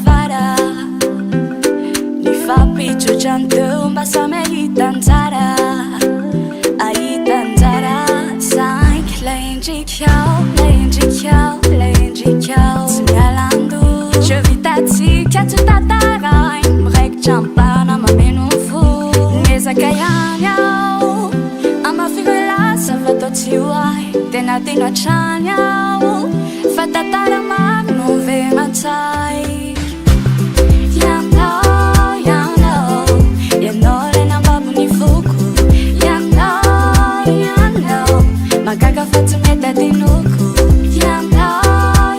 vara. Ny fampitsotra ny teo mba samy ahitan-tsara. Ahitan-tsara saingy lay endrikao, lay endrikao, lay endrikao. Tsy mialandoha je vitatsika tsy tantarainy miraikitra ampana mameno fo. Miezaka ihany aho amafiro lasa fa atao tsy hoay. Tena teno hatrany aho fa tantara maro no veman-tsay. Magaga fa tsy mety adinoko. Ianao,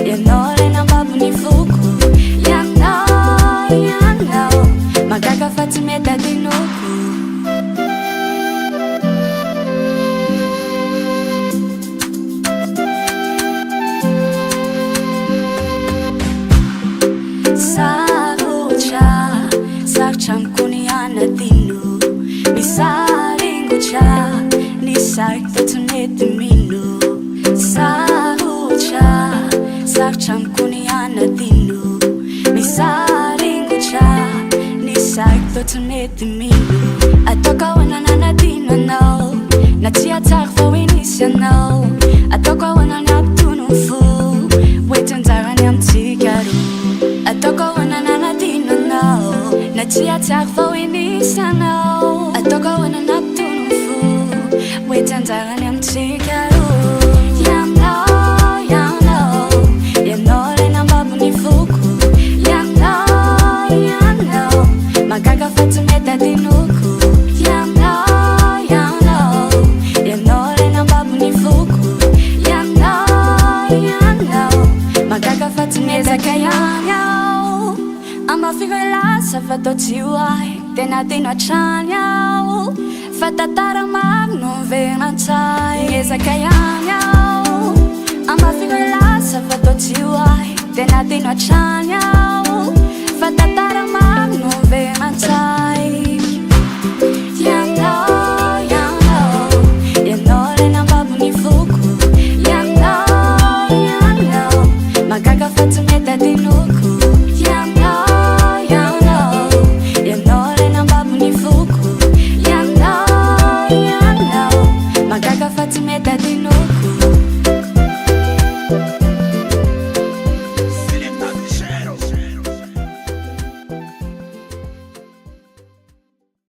ianao lay nambabony foko. Ianao, magaga fa tsy mety adinoko. Sarotra, sarotra amiko ny anadino. Misaringotra sariko tsy mety mino. Sarotra, sarotra amiko ny anadino. Misaringotra, ny sariko tsy mety mino. Ataoko ahoana nanadino anao, na tsy hatsara fa hoe nisy anao. Ataoko ahoana ny ampitono fo, hoentinjarany amintsika roa. Ataoko ahoana nanadino anao, na tsy hatsara fa hoe nisy anao. Ataoko ahoana ny ampitono fo, hoentinjarany amintsika roa. Ianao lay nambabony foko. Ianao, magaga fa tsy mety adinoko. Ianao lay nambabony foko. Ianao, magaga fa tsy mety ihany aho amafiro lasa fa atao tsy hoay. Tena teno hatrany aho fa tantara maro no veman-tsay. Miezaka ihany aho amafiro lasa fa atao tsy hoay. Tena teno hatrany aho fa tantara maro no veman-tsay. Ianao lay nambabony foko. Ianao, magaga fa tsy mety adinoko. Ianao lay nambabony foko. Ianao, magaga fa tsy mety adinoko.